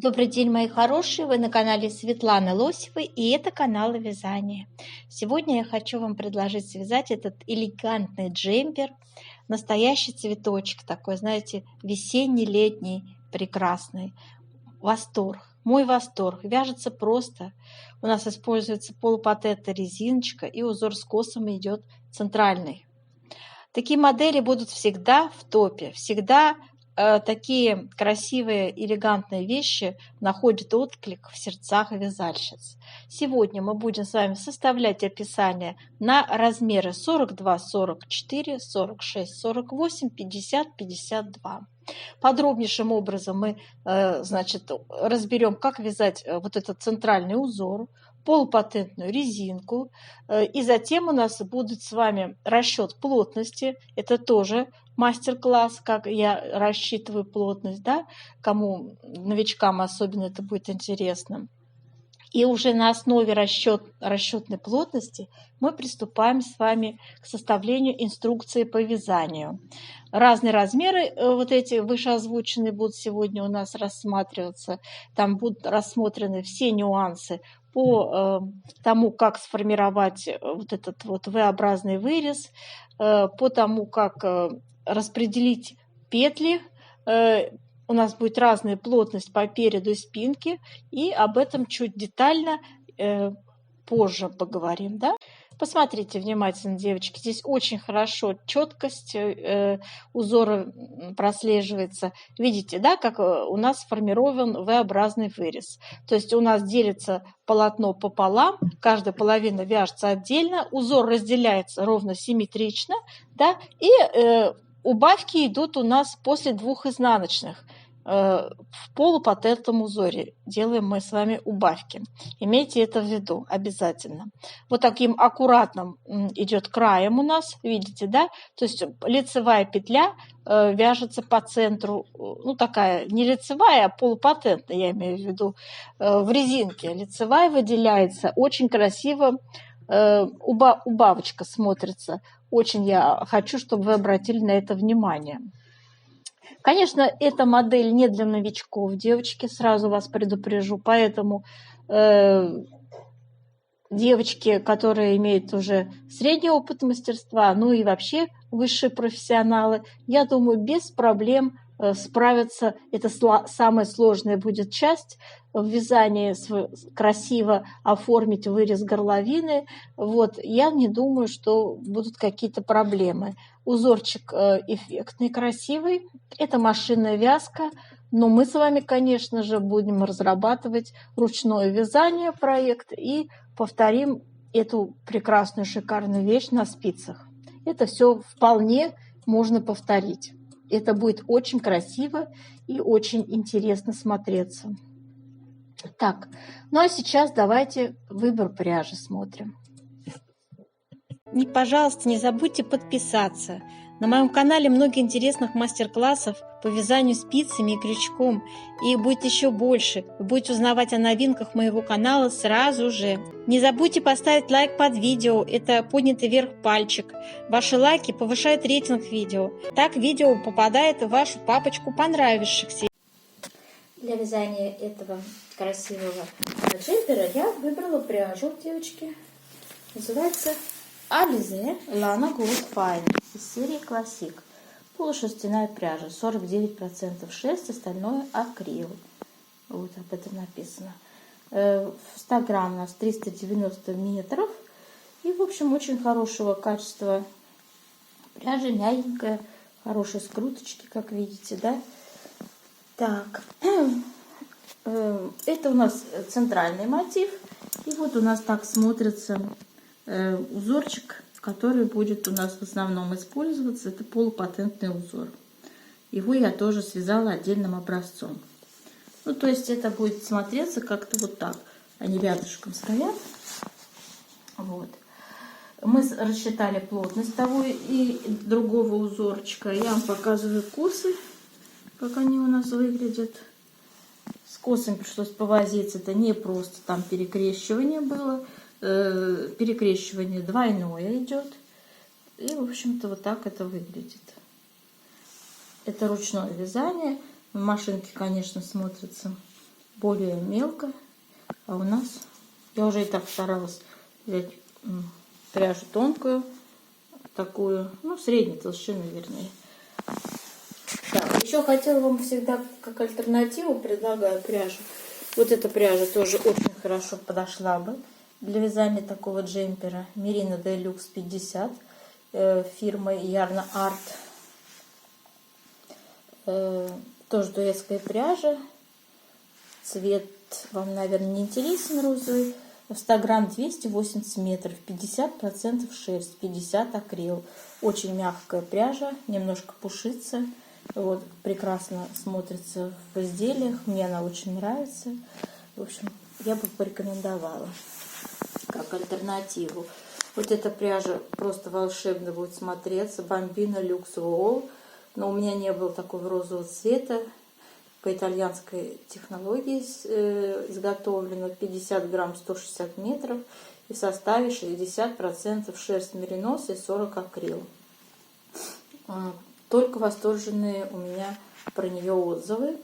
Добрый день, мои хорошие! Вы на канале Светланы Лосевой, и это канал о вязании. Сегодня я хочу вам предложить связать этот элегантный джемпер, настоящий цветочек такой, знаете, весенний, летний, прекрасный. Восторг! Мой восторг! Вяжется просто. У нас используется полупатетта резиночка, и узор с косом идет центральный. Такие модели будут всегда в топе, всегда такие красивые, элегантные вещи находят отклик в сердцах вязальщиц. Сегодня мы будем с вами составлять описание на размеры 42, 44, 46, 48, 50, 52. Подробнейшим образом мы разберем, как вязать вот этот центральный узор, полупатентную резинку, и затем у нас будет с вами расчет плотности. Это тоже мастер-класс, как я рассчитываю плотность, да, кому новичкам особенно это будет интересно. И уже на основе расчетной плотности мы приступаем с вами к составлению инструкции по вязанию. Разные размеры, вот эти вышеозвученные, будут сегодня у нас рассматриваться. Там будут рассмотрены все нюансы по тому, как сформировать вот этот вот V-образный вырез, по тому, как распределить петли. У нас будет разная плотность по переду и спинке, и об этом чуть детально позже поговорим, да? Посмотрите внимательно, девочки, здесь очень хорошо четкость узора прослеживается. Видите, да, как у нас сформирован V-образный вырез. То есть у нас делится полотно пополам, каждая половина вяжется отдельно, узор разделяется ровно симметрично, да, и убавки идут у нас после двух изнаночных. В полупатентном узоре делаем мы с вами убавки. Имейте это в виду обязательно. Вот таким аккуратным идет краем у нас, видите, да? То есть лицевая петля вяжется по центру, ну такая не лицевая, а полупатентная, я имею в виду, в резинке. Лицевая выделяется, очень красиво убавочка смотрится. Очень я хочу, чтобы вы обратили на это внимание. Конечно, эта модель не для новичков, девочки, сразу вас предупрежу, поэтому девочки, которые имеют уже средний опыт мастерства, ну и вообще высшие профессионалы, я думаю, без проблем справятся. Это самая сложная будет часть в вязании, красиво оформить вырез горловины. Вот, я не думаю, что будут какие-то проблемы. Узорчик эффектный, красивый. Это машинная вязка, но мы с вами, конечно же, будем разрабатывать ручное вязание, проект, и повторим эту прекрасную, шикарную вещь на спицах. Это все вполне можно повторить. Это будет очень красиво и очень интересно смотреться. Так, ну а сейчас давайте выбор пряжи смотрим. И, пожалуйста, не забудьте подписаться. На моем канале много интересных мастер-классов по вязанию спицами и крючком. И их будет еще больше. Вы будете узнавать о новинках моего канала сразу же. Не забудьте поставить лайк под видео. Это поднятый вверх пальчик. Ваши лайки повышают рейтинг видео. Так видео попадает в вашу папочку понравившихся. Для вязания этого красивого джемпера я выбрала пряжу, девочки. Называется Alize Lana Gold Fine из серии Classic. Полушерстяная пряжа, 49% шерсть, остальное акрил. Вот об этом написано. В 100 грамм у нас 390 метров. И, в общем, очень хорошего качества пряжа, мягенькая, хорошие скруточки, как видите, да. Так, это у нас центральный мотив. И вот у нас так смотрится узорчик, который будет у нас в основном использоваться. Это полупатентный узор. Его я тоже связала отдельным образцом. Ну, то есть это будет смотреться как-то вот так. Они рядышком стоят. Вот. Мы рассчитали плотность того и другого узорчика. Я вам показываю косы, как они у нас выглядят. С косами пришлось повозиться. Это не просто там перекрещивание было. Перекрещивание двойное идет. И, в общем-то, вот так это выглядит. Это ручное вязание. В машинке, конечно, смотрится более мелко. А у нас, я уже и так старалась взять пряжу тонкую, такую, ну, средней толщины, вернее. Так, еще хотела вам всегда как альтернативу предлагаю пряжу. Вот эта пряжа тоже очень хорошо подошла бы для вязания такого джемпера. Merino Deluxe 50 фирмы Yarn Art. Тоже турецкая пряжа. Цвет вам, наверное, не интересен, розовый. В 100 грамм 280 метров, 50% шерсть, 50 акрил. Очень мягкая пряжа, немножко пушится. Вот, прекрасно смотрится в изделиях. Мне она очень нравится. В общем, я бы порекомендовала как альтернативу. Вот эта пряжа просто волшебно будет смотреться. Bambino Luxe Wool. Но у меня не было такого розового цвета. По итальянской технологии изготовлено. 50 грамм 160 метров. И в составе 60% шерсть меринос и 40 акрил. Только восторженные у меня про нее отзывы,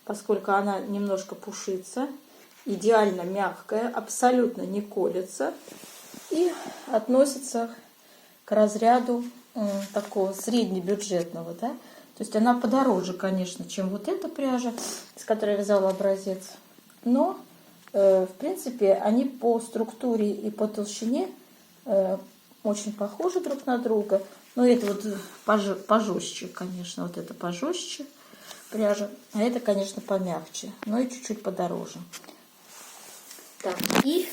поскольку она немножко пушится, идеально мягкая, абсолютно не колется и относится к разряду такого среднебюджетного, да? То есть она подороже, конечно, чем вот эта пряжа, с которой я вязала образец. Но, в принципе, они по структуре и по толщине очень похожи друг на друга. Но это вот пожестче, конечно, вот это пожестче пряжа, а это, конечно, помягче, но и чуть-чуть подороже. Так, и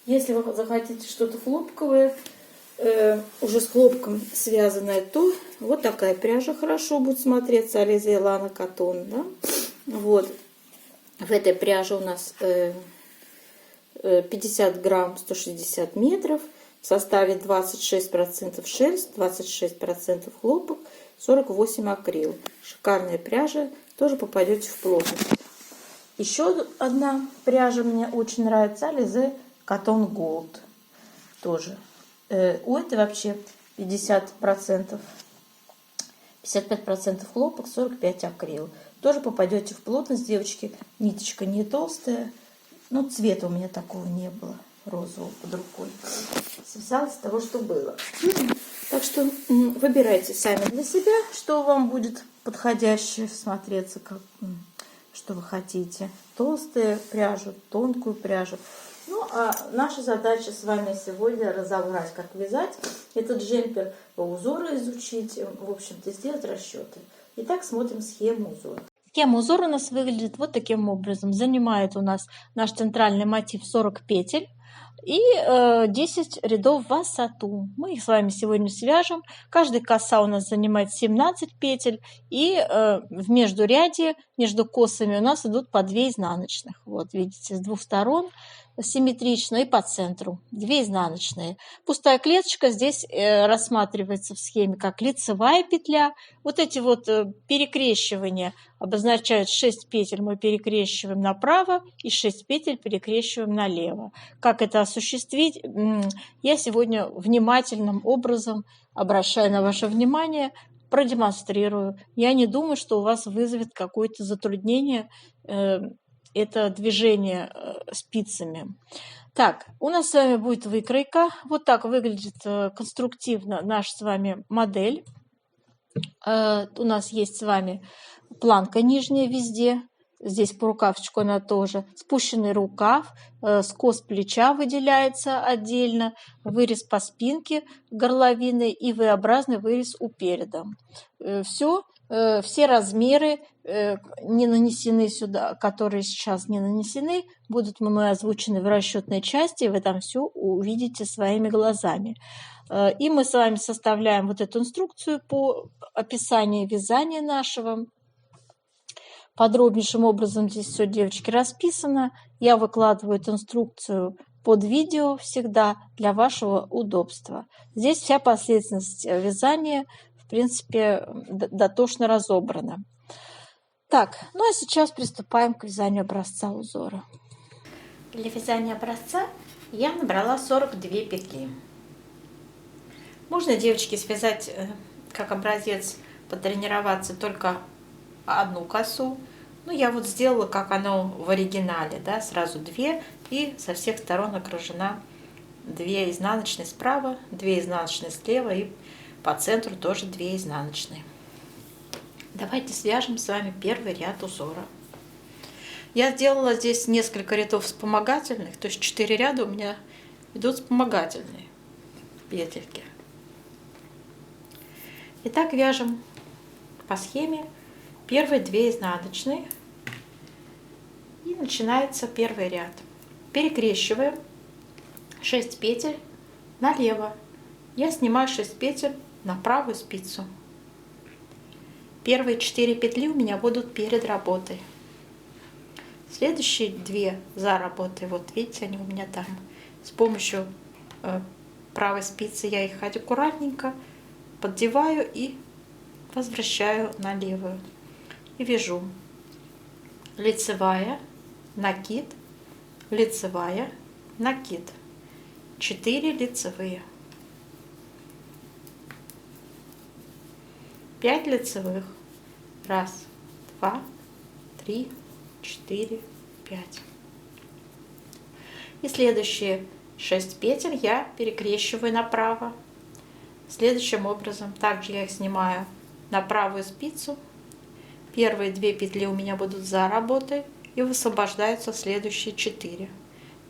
если вы захотите что-то хлопковое, уже с хлопком связанное, то вот такая пряжа хорошо будет смотреться, Alizé Lana Cotton, да? Вот, в этой пряже у нас 50 грамм 160 метров. В составе 26% шерсть, 26% хлопок, 48 акрил. Шикарная пряжа, тоже попадете в плотность. Еще одна пряжа мне очень нравится, Alizé Cotton Gold. Тоже. У этой вообще 55% хлопок, 45 акрил. Тоже попадете в плотность, девочки. Ниточка не толстая, но цвета у меня такого не было. Розового под рукой. Связалась с того, что было. Так что выбирайте сами для себя, что вам будет подходящее смотреться, как, что вы хотите. Толстую пряжу, тонкую пряжу. Ну, а наша задача с вами сегодня разобрать, как вязать этот джемпер, узоры изучить, в общем-то, сделать расчеты. Итак, смотрим схему узора. Схема узора у нас выглядит вот таким образом. Занимает у нас наш центральный мотив 40 петель и 10 рядов в высоту. Мы их с вами сегодня свяжем. Каждая коса у нас занимает 17 петель. И в междурядье, между косами у нас идут по 2 изнаночных. Вот, видите, с двух сторон симметрично и по центру 2 изнаночные. Пустая клеточка здесь рассматривается в схеме как лицевая петля. Вот эти вот перекрещивания обозначают 6 петель мы перекрещиваем направо и 6 петель перекрещиваем налево. Как это осуществить, я сегодня внимательным образом, обращая на ваше внимание, продемонстрирую. Я не думаю, что у вас вызовет какое-то затруднение это движение спицами. Так, у нас с вами будет выкройка. Вот так выглядит конструктивно наша с вами модель. У нас есть с вами планка нижняя везде. Здесь по рукавчику она тоже. Спущенный рукав, скос плеча выделяется отдельно, вырез по спинке горловины и V-образный вырез у переда. Все размеры не нанесены сюда, которые сейчас не нанесены, будут мной озвучены в расчетной части, вы там все увидите своими глазами. И мы с вами составляем вот эту инструкцию по описанию вязания нашего. Подробнейшим образом здесь все, девочки, расписано. Я выкладываю эту инструкцию под видео всегда для вашего удобства. Здесь вся последовательность вязания, в принципе, дотошно разобрана. Так, ну а сейчас приступаем к вязанию образца узора. Для вязания образца я набрала 42 петли. Можно, девочки, связать как образец, потренироваться только одну косу, Ну, я вот сделала, как оно в оригинале, да, сразу 2 и со всех сторон окружена 2 изнаночные справа, 2 изнаночные слева и по центру тоже 2 изнаночные. Давайте свяжем с вами первый ряд узора. Я сделала здесь несколько рядов вспомогательных, то есть 4 ряда у меня идут вспомогательные петельки. Итак, вяжем по схеме первые 2 изнаночные. И начинается первый ряд. Перекрещиваем 6 петель налево. Я снимаю 6 петель на правую спицу. Первые 4 петли у меня будут перед работой. Следующие 2 за работой. Вот видите, они у меня там. С помощью правой спицы я их аккуратненько поддеваю и возвращаю на левую. И вяжу лицевая, накид, лицевая, накид. 4 лицевые. 5 лицевых. 1, 2, 3, 4, 5. И следующие 6 петель я перекрещиваю направо. Следующим образом также я их снимаю на правую спицу. Первые 2 петли у меня будут за работой и высвобождаются следующие 4.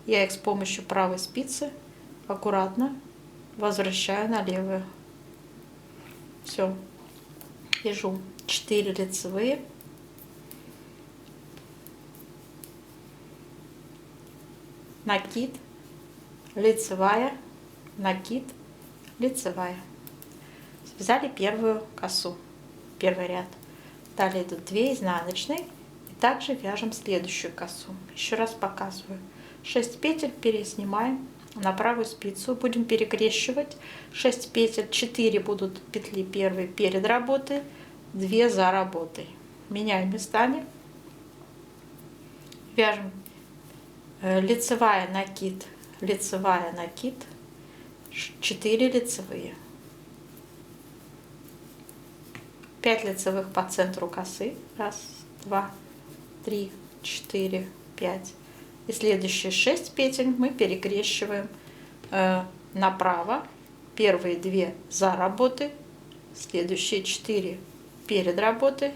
Я их с помощью правой спицы аккуратно возвращаю на левую. Все. Вяжу 4 лицевые. Накид, лицевая, накид, лицевая. Связали первую косу, первый ряд. Далее идут 2 изнаночные. И также вяжем следующую косу. Еще раз показываю. 6 петель переснимаем на правую спицу. Будем перекрещивать. 6 петель, 4 будут петли первые перед работой, 2 за работой. Меняем местами. Вяжем лицевая, накид, лицевая, накид. 4 лицевые. 5 лицевых по центру косы. 1, 2, 3, 4, 5. И следующие 6 петель мы перекрещиваем направо. Первые 2 за работой, следующие 4 перед работой.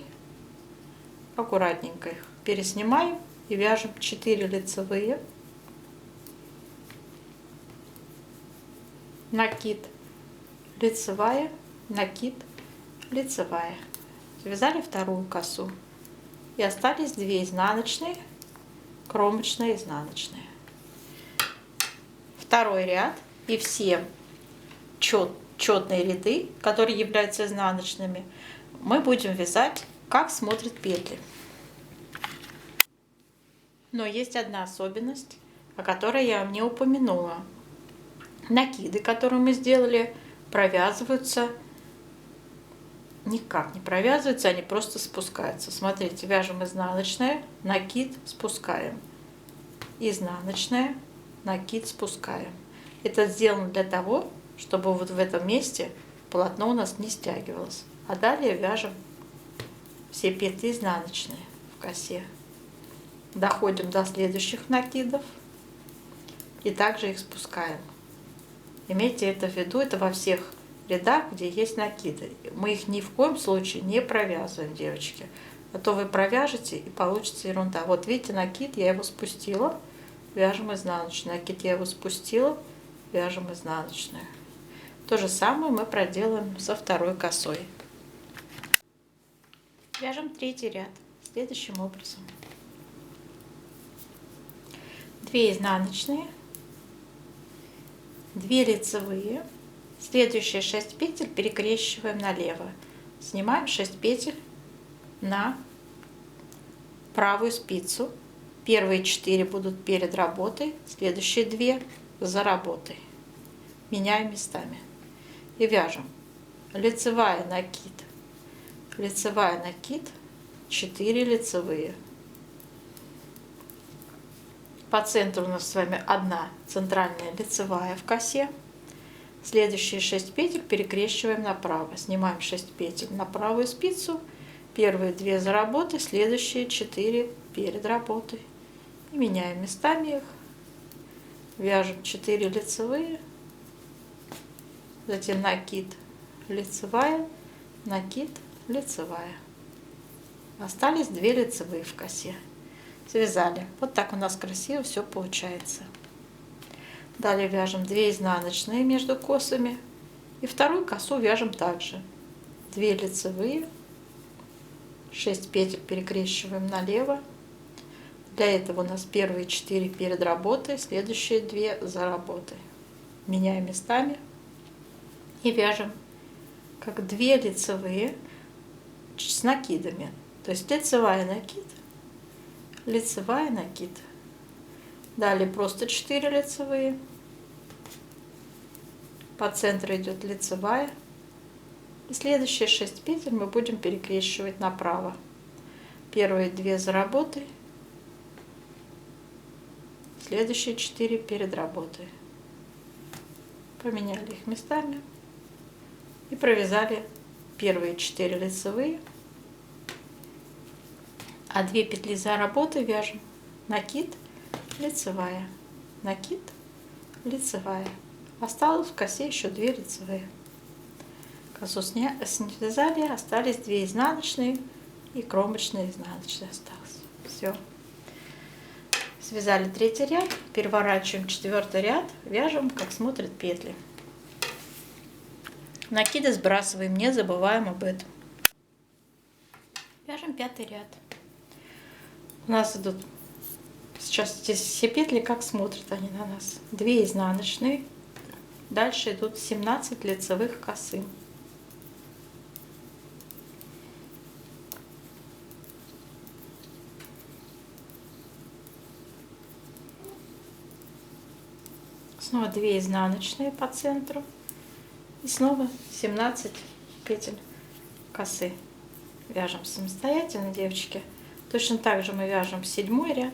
Аккуратненько их переснимаем и вяжем 4 лицевые. Накид, лицевая, накид, лицевая. Связали вторую косу. И остались 2 изнаночные, кромочная, изнаночная. Второй ряд и все четные ряды, которые являются изнаночными, мы будем вязать, как смотрят петли. Но есть одна особенность, о которой я вам не упомянула. Накиды, которые мы сделали, провязываются, никак не провязываются, они просто спускаются. Смотрите, вяжем изнаночная, накид, спускаем. Изнаночная, накид, спускаем. Это сделано для того, чтобы вот в этом месте полотно у нас не стягивалось. А далее вяжем все петли изнаночные в косе. Доходим до следующих накидов и также их спускаем. Имейте это в виду, это во всех рядах, где есть накиды. Мы их ни в коем случае не провязываем, девочки. А то вы провяжете и получится ерунда. Вот видите, накид, я его спустила, вяжем изнаночную. Накид я его спустила, вяжем изнаночную. То же самое мы проделаем со второй косой. Вяжем третий ряд следующим образом. 2 изнаночные, 2 лицевые, следующие 6 петель перекрещиваем налево, снимаем 6 петель на правую спицу. Первые 4 будут перед работой, следующие 2 за работой. Меняем местами и вяжем лицевая, накид, лицевая, накид, 4 лицевые. По центру у нас с вами одна центральная лицевая в косе. Следующие 6 петель перекрещиваем направо. Снимаем 6 петель на правую спицу Первые 2 за работой, следующие 4 перед работой. И меняем местами их. Вяжем 4 лицевые, затем накид, лицевая, накид, лицевая. Остались 2 лицевые в косе. Связали. Вот так у нас красиво все получается. Далее вяжем 2 изнаночные между косами. И вторую косу вяжем также. 2 лицевые, 6 петель перекрещиваем налево. Для этого у нас первые 4 перед работой, следующие 2 за работой. Меняем местами и вяжем как 2 лицевые с накидами. То есть лицевая, накид, лицевая, накид. Далее просто 4 лицевые. По центру идет лицевая. И следующие 6 петель мы будем перекрещивать направо. Первые 2 за работой. Следующие 4 перед работой. Поменяли их местами. И провязали первые 4 лицевые. А 2 петли за работой вяжем накид, лицевая, накид, лицевая. Осталось в косе еще 2 лицевые. Косу связали, остались 2 изнаночные и кромочные изнаночные осталось. Все. Связали 3-й ряд, переворачиваем 4-й ряд, вяжем, как смотрят петли. Накиды сбрасываем, не забываем об этом. Вяжем 5-й ряд. У нас идут сейчас здесь все петли, как смотрят они на нас. 2 изнаночные, дальше идут 17 лицевых косы. Снова 2 изнаночные по центру и снова 17 петель косы. Вяжем самостоятельно, девочки. Точно так же мы вяжем 7-й ряд.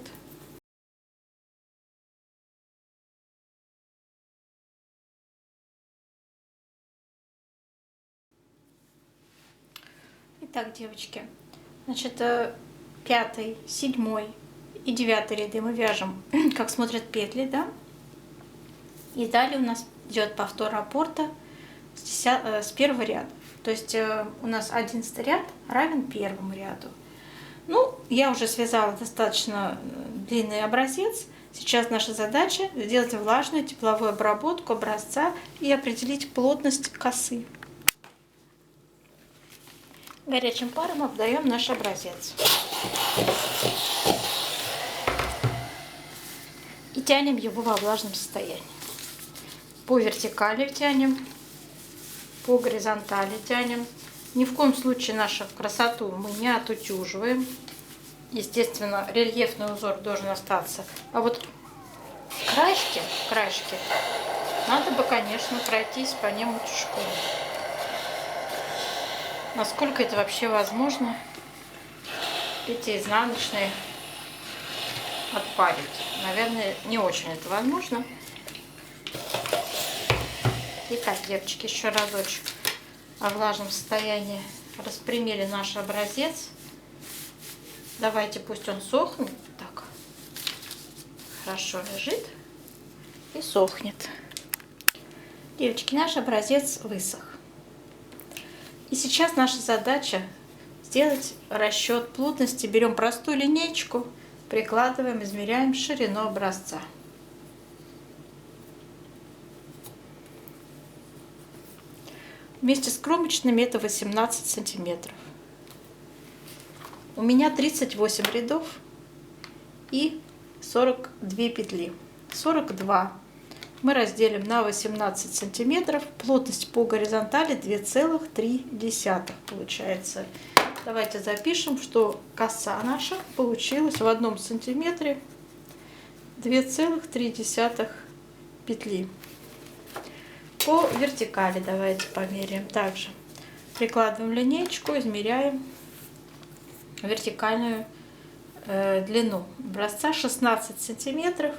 Итак, девочки, значит, 5-й, 7-й и 9-й ряды мы вяжем, как смотрят петли, да? И далее у нас идет повтор апорта с 1-го ряда. То есть у нас 11-й ряд равен 1-му ряду. Ну, я уже связала достаточно длинный образец. Сейчас наша задача сделать влажную тепловую обработку образца и определить плотность косы. Горячим паром обдаем наш образец. И тянем его во влажном состоянии. По вертикали тянем, по горизонтали тянем. Ни в коем случае нашу красоту мы не отутюживаем. Естественно, рельефный узор должен остаться. А вот краешки надо бы, конечно, пройтись по ним утюжком. Насколько это вообще возможно, эти изнаночные отпарить. Наверное, не очень это возможно. Итак, девочки, еще разочек о влажном состоянии распрямили наш образец. Давайте пусть он сохнет. Так, хорошо лежит и сохнет. Девочки, наш образец высох. И сейчас наша задача сделать расчет плотности. Берем простую линеечку, прикладываем, измеряем ширину образца. Вместе с кромочными это 18 сантиметров. У меня 38 рядов и 42 петли. 42 мы разделим на 18 сантиметров. Плотность по горизонтали 2,3 получается. Давайте запишем, что коса наша получилась в 1 сантиметре 2,3 петли. По вертикали давайте померяем. Также прикладываем линеечку, измеряем вертикальную длину образца 16 сантиметров.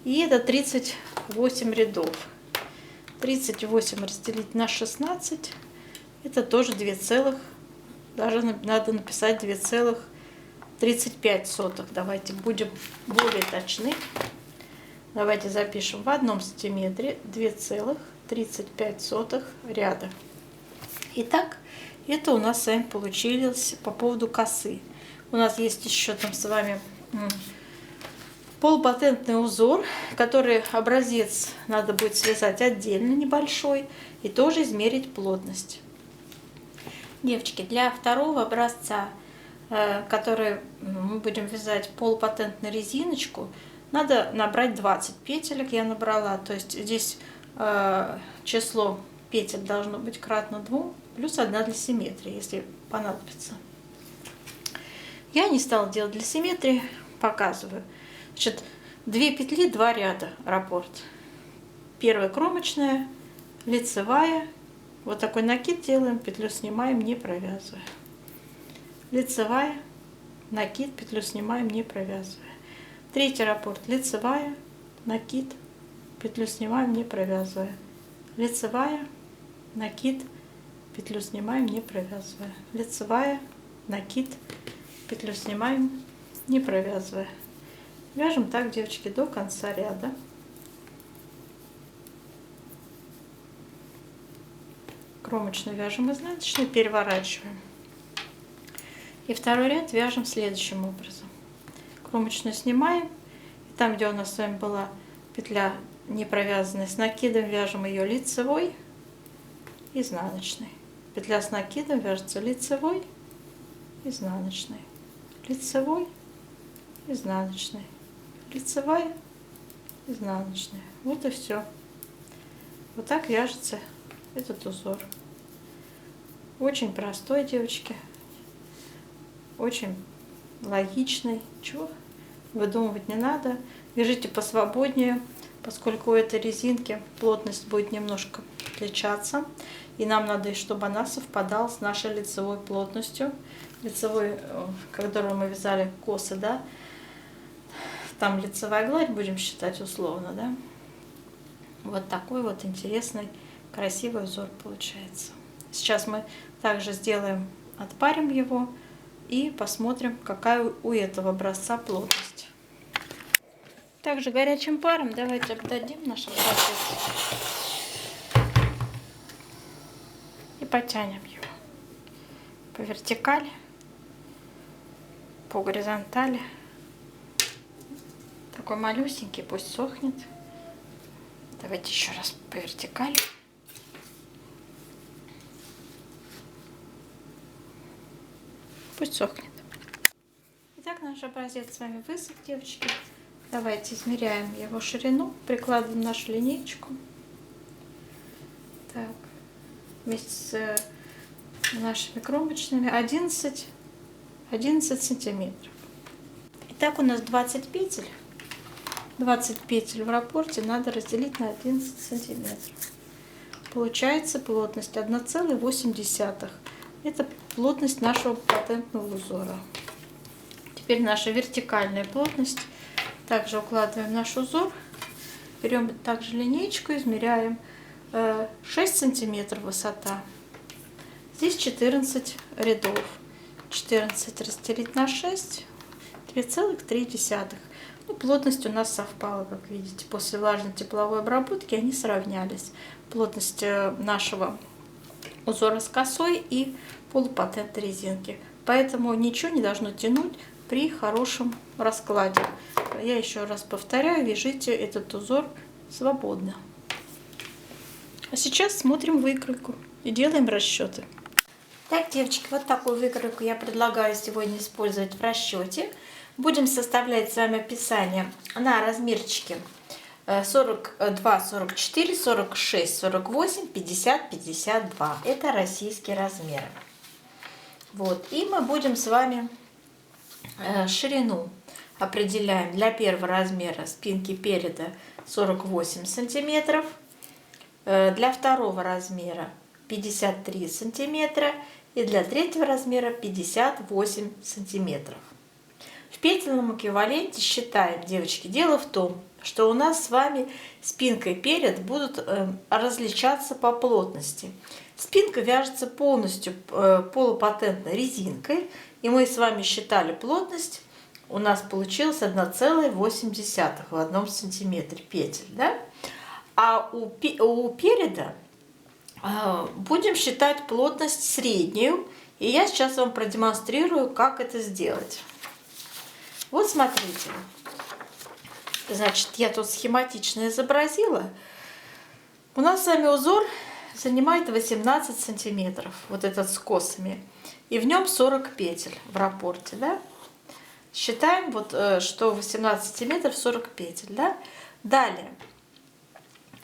И это 38 рядов. 38 разделить на 16, это тоже 2,3 даже надо написать 2,35. Давайте будем более точны. Давайте запишем в 1 сантиметре 2,35 ряда. Итак, это у нас с вами получилось по поводу косы. У нас есть еще там с вами полупатентный узор, который образец надо будет связать отдельно небольшой и тоже измерить плотность. Девочки, для второго образца, который мы будем вязать полупатентную резиночку, надо набрать 20 петелек. Я набрала, то есть здесь число петель должно быть кратно 2, плюс 1 для симметрии, если понадобится. Я не стала делать для симметрии, показываю. Значит, 2 петли, 2 ряда раппорт. Первая кромочная, лицевая. Вот такой накид делаем, петлю снимаем, не провязывая. Лицевая, накид, петлю снимаем, не провязывая. Третий раппорт, лицевая, накид, петлю снимаем, не провязывая. Лицевая, накид, петлю снимаем, не провязывая. Лицевая, накид, петлю снимаем, не провязывая. Вяжем так, девочки, до конца ряда. Кромочную вяжем изнаночную, переворачиваем. И второй ряд вяжем следующим образом. Кромочную снимаем. И там, где у нас с вами была петля не провязанная с накидом, вяжем ее лицевой, изнаночной. Петля с накидом вяжется лицевой, изнаночной, лицевой, изнаночной, лицевая, изнаночная. Вот и все. Вот так вяжется этот узор. Очень простой, девочки. Очень логичный. Чего выдумывать не надо. Вяжите посвободнее, поскольку у этой резинки плотность будет немножко отличаться. И нам надо, чтобы она совпадала с нашей лицевой плотностью. Лицевой, которую мы вязали косы, да. Там лицевая гладь, будем считать условно, да. Вот такой вот интересный, красивый узор получается. Сейчас мы также сделаем, отпарим его и посмотрим, какая у этого образца плотность. Также горячим паром давайте обдадим наш образец и потянем его по вертикали, по горизонтали. Такой малюсенький, пусть сохнет. Давайте еще раз по вертикали. Пусть сохнет. Итак, наш образец с вами высох, девочки. Давайте измеряем его ширину, прикладываем нашу линейку. Так, вместе с нашими кромочными 11 сантиметров. Итак, у нас 20 петель. 20 петель в раппорте надо разделить на 11 сантиметров. Получается плотность 1,8. Это плотность нашего патентного узора. Теперь наша вертикальная плотность. Также укладываем наш узор. Берем также линейку, измеряем 6 сантиметров высота. Здесь 14 рядов. 14 разделить на 6, 2,3. Ну, плотность у нас совпала, как видите. После влажной тепловой обработки они сравнялись. Плотность нашего узора с косой и полупатентной резинки. Поэтому ничего не должно тянуть при хорошем раскладе. Я еще раз повторяю, вяжите этот узор свободно. А сейчас смотрим выкройку и делаем расчеты. Так, девочки, вот такую выкройку я предлагаю сегодня использовать в расчете. Будем составлять с вами описание на размерчики 42, 44, 46, 48, 50, 52. Это российские размеры. Вот. И мы будем с вами ширину определяем для первого размера спинки переда 48 сантиметров, для второго размера 53 сантиметра и для третьего размера 58 сантиметров. В петельном эквиваленте считаем, девочки, дело в том, что у нас с вами спинка и перед будут различаться по плотности. Спинка вяжется полностью полупатентной резинкой, и мы с вами считали плотность. У нас получилось 1,8 в одном сантиметре петель, да? А у переда будем считать плотность среднюю, и я сейчас вам продемонстрирую, как это сделать. Вот смотрите, значит, я тут схематично изобразила. У нас с вами узор занимает 18 сантиметров, вот этот с косами, и в нем 40 петель в раппорте, да? Считаем, вот, что 18 сантиметров 40 петель, да? Далее,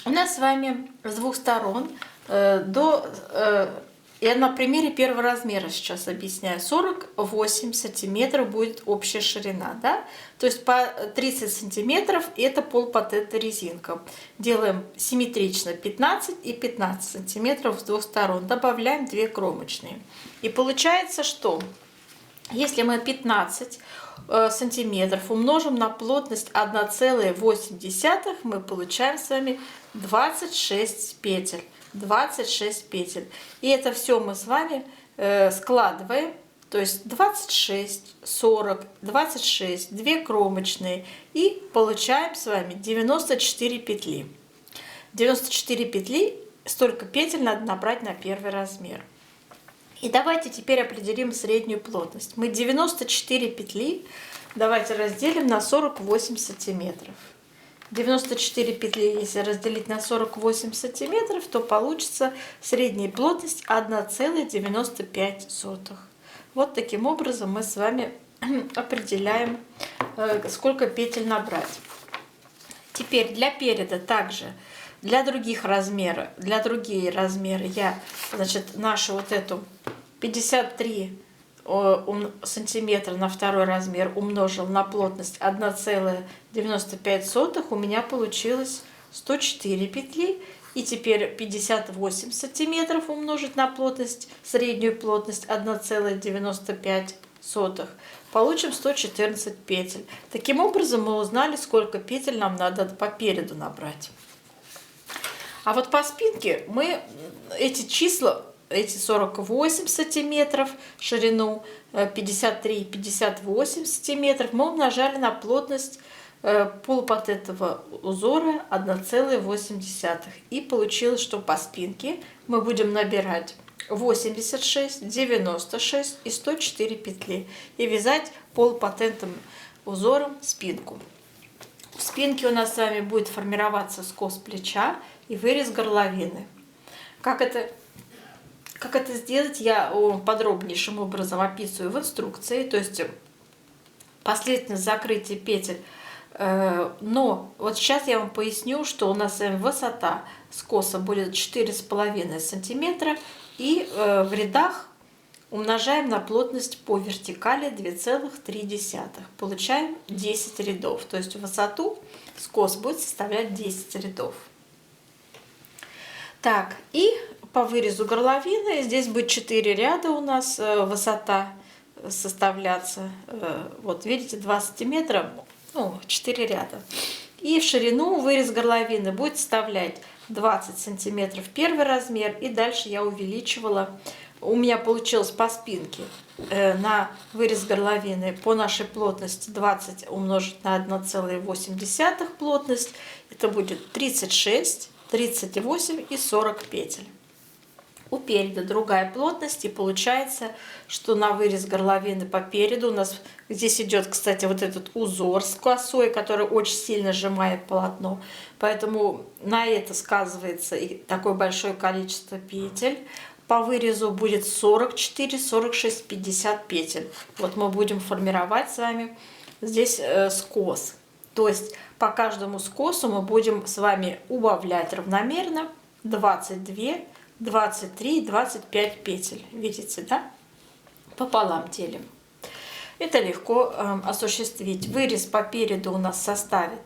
у нас с вами с двух сторон я на примере первого размера сейчас объясняю. 48 сантиметров будет общая ширина, да? То есть по 30 сантиметров это полупатентная резинка. Делаем симметрично 15 и 15 сантиметров с двух сторон. Добавляем 2 кромочные. И получается, что если мы 15 сантиметров умножим на плотность 1,8, мы получаем с вами 26 петель. 26 петель. И это все мы с вами складываем. То есть 26, 40, 26, 2 кромочные. И получаем с вами 94 петли. 94 петли, столько петель надо набрать на первый размер. И давайте теперь определим среднюю плотность. Мы 94 петли давайте разделим на 48 сантиметров. 94 петли, если разделить на 48 сантиметров, то получится средняя плотность 1,95. Вот таким образом мы с вами определяем, сколько петель набрать. Теперь для переда также, для других размеров, я, значит, нашу вот эту 53 сантиметра на второй размер умножил на плотность 1,95, у меня получилось 104 петли. И теперь 58 сантиметров умножить на плотность, среднюю плотность 1,95, получим 114 петель. Таким образом мы узнали, сколько петель нам надо по переду набрать. А вот по спинке мы эти числа, эти 48 сантиметров ширину, 53 и 58 сантиметров мы умножали на плотность полупатентного узора 1,8. И получилось, что по спинке мы будем набирать 86, 96 и 104 петли и вязать полупатентным узором спинку. В спинке у нас с вами будет формироваться скос плеча и вырез горловины. Как это сделать, я подробнейшим образом описываю в инструкции, то есть последовательность закрытия петель. Но вот сейчас я вам поясню, что у нас с вами высота скоса будет 4,5 сантиметра, и в рядах умножаем на плотность по вертикали 2,3. Получаем 10 рядов, то есть высоту скос будет составлять 10 рядов. Так, и по вырезу горловины здесь будет 4 ряда у нас высота составляться. Вот видите, 2 сантиметра, 4 ряда. И в ширину вырез горловины будет составлять 20 сантиметров первый размер, и дальше я увеличивала. У меня получилось по спинке на вырез горловины по нашей плотности 20 умножить на 1,8 плотность. Это будет 36, 38 и 40 петель. У переда другая плотность, и получается, что на вырез горловины по переду у нас здесь идет, кстати, вот этот узор с косой, который очень сильно сжимает полотно. Поэтому на это сказывается и такое большое количество петель. По вырезу будет 44, 46, 50 петель. Вот мы будем формировать с вами здесь скос. То есть по каждому скосу мы будем с вами убавлять равномерно 22, 23 и 25 петель. Видите, да? Пополам делим. Это легко осуществить. Вырез по переду у нас составит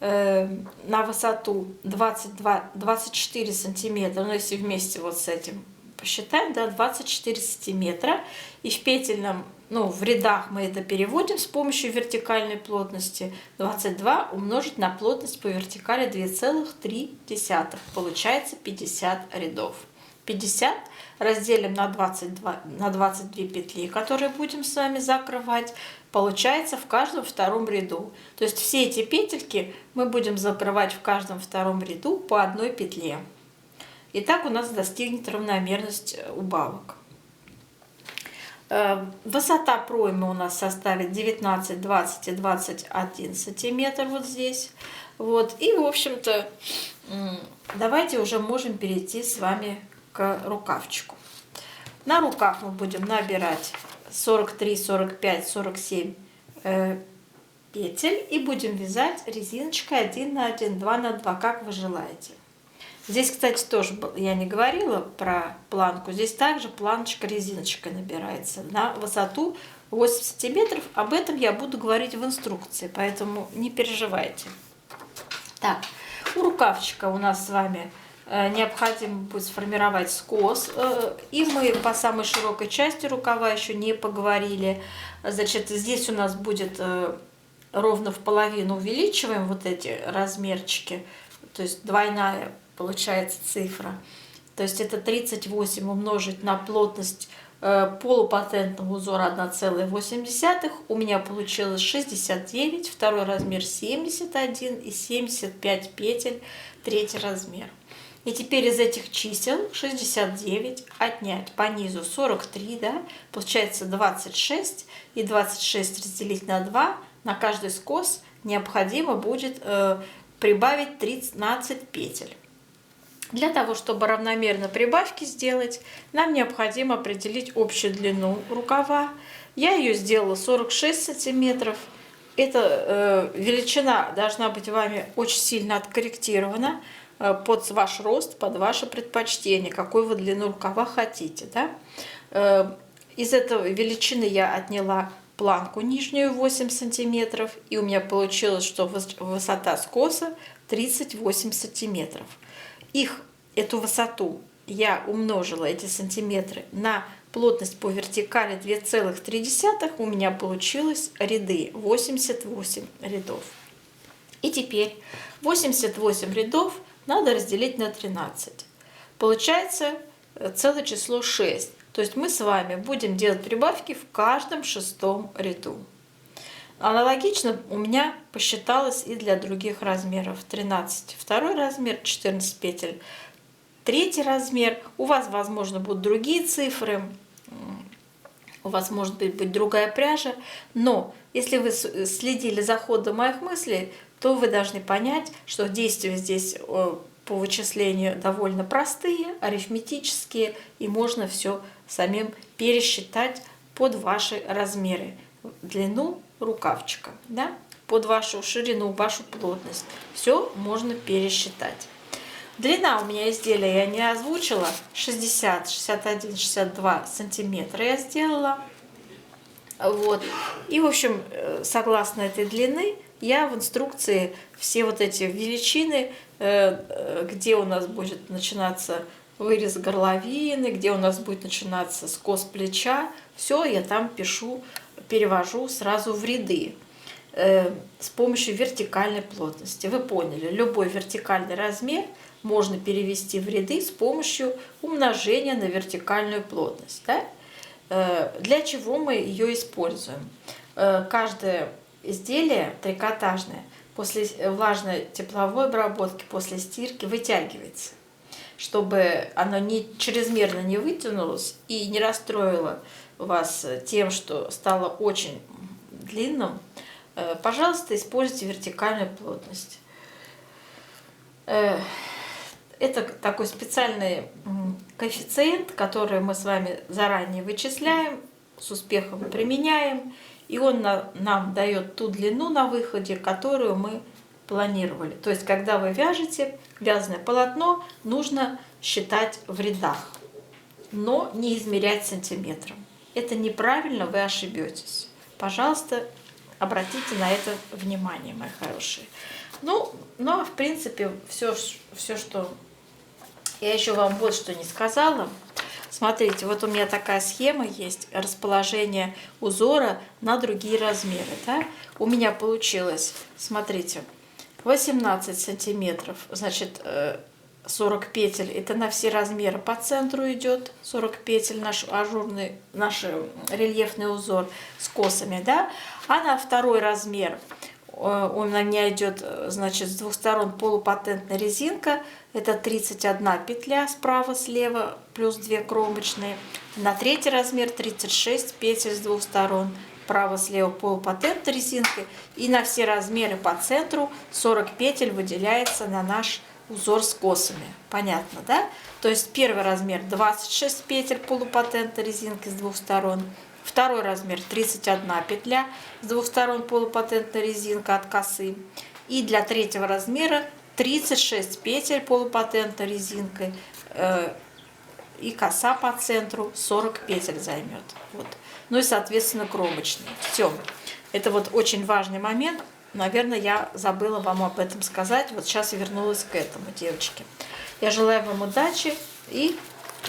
на высоту 24 сантиметра, но если вместе вот с этим посчитаем, да, 24 сантиметра. И в петельном, в рядах мы это переводим с помощью вертикальной плотности. 22 умножить на плотность по вертикали 2,3. Получается 50 рядов. 50 разделим на 22 петли, которые будем с вами закрывать, получается в каждом втором ряду. То есть все эти петельки мы будем закрывать в каждом втором ряду по одной петле. И так у нас достигнет равномерность убавок. Высота проймы у нас составит 19, 20 и 21 сантиметр вот здесь. Вот. И, в общем-то, давайте уже можем перейти с вами к рукавчику. На рукав мы будем набирать 43, 45, 47 петель и будем вязать резиночкой 1 на 1, 2 на 2, как вы желаете. Здесь, кстати, тоже я не говорила про планку. Здесь также планочка резиночкой набирается на высоту 8 сантиметров. Об этом я буду говорить в инструкции, поэтому не переживайте. Так, у рукавчика у нас с вами необходимо будет сформировать скос. И мы по самой широкой части рукава еще не поговорили. Значит, здесь у нас будет ровно в половину увеличиваем вот эти размерчики. То есть двойная получается цифра. То есть это 38 умножить на плотность полупатентного узора 1,8. У меня получилось 69, второй размер 71 и 75 петель, третий размер. И теперь из этих чисел 69 отнять по низу 43, да, получается 26. И 26 разделить на 2, на каждый скос необходимо будет прибавить 13 петель. Для того, чтобы равномерно прибавки сделать, нам необходимо определить общую длину рукава. Я ее сделала 46 сантиметров. Эта величина должна быть вами очень сильно откорректирована под ваш рост, под ваше предпочтение, какую вы длину рукава хотите. Да? Из этой величины я отняла планку нижнюю 8 сантиметров, и у меня получилось, что высота скоса 38 сантиметров. Эту высоту я умножила, эти сантиметры, на плотность по вертикали 2,3. У меня получилось ряды, 88 рядов. И теперь 88 рядов надо разделить на 13. Получается целое число 6. То есть мы с вами будем делать прибавки в каждом шестом ряду. Аналогично у меня посчиталось и для других размеров. 13 второй размер, 14 петель третий размер. У вас, возможно, будут другие цифры, у вас может быть другая пряжа. Но если вы следили за ходом моих мыслей, то вы должны понять, что действия здесь по вычислению довольно простые, арифметические, и можно все самим пересчитать под ваши размеры. Длину рукавчика, да, под вашу ширину, вашу плотность. Все можно пересчитать. Длина у меня изделия я не озвучила. 60, 61, 62 сантиметра я сделала. Вот. И, в общем, согласно этой длины, я в инструкции все вот эти величины, где у нас будет начинаться вырез горловины, где у нас будет начинаться скос плеча, все я там пишу, перевожу сразу в ряды с помощью вертикальной плотности. Вы поняли, любой вертикальный размер можно перевести в ряды с помощью умножения на вертикальную плотность. Да? Для чего мы ее используем? Каждое изделие трикотажное после влажной тепловой обработки, после стирки вытягивается, чтобы оно чрезмерно не вытянулось и не расстроило вас тем, что стало очень длинным. Пожалуйста, используйте вертикальную плотность. Это такой специальный коэффициент, который мы с вами заранее вычисляем, с успехом применяем, и он нам дает ту длину на выходе, которую мы планировали. То есть, когда вы вяжете вязаное полотно, нужно считать в рядах, но не измерять сантиметром. Это неправильно, вы ошибетесь. Пожалуйста, обратите на это внимание, мои хорошие. Ну, в принципе, все, что я еще вам вот что не сказала. Смотрите, вот у меня такая схема есть, расположение узора на другие размеры. Да? У меня получилось, смотрите, 18 сантиметров, значит, 40 петель, это на все размеры по центру идет 40 петель, наш ажурный, наш рельефный узор с косами, да. А на второй размер у меня идет, значит, с двух сторон полупатентная резинка, это 31 петля справа, слева, плюс 2 кромочные. На третий размер 36 петель с двух сторон, право-слева полупатентной резинкой. И на все размеры по центру 40 петель выделяется на наш узор с косами. Понятно, да? То есть первый размер 26 петель полупатентной резинки с двух сторон. Второй размер 31 петля с двух сторон полупатентная резинка от косы. И для третьего размера 36 петель полупатентной резинкой и коса по центру 40 петель займет. Вот. Ну и соответственно кромочные. Все. Это вот очень важный момент. Наверное, я забыла вам об этом сказать. Вот сейчас я вернулась к этому, девочки. Я желаю вам удачи и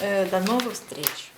до новых встреч.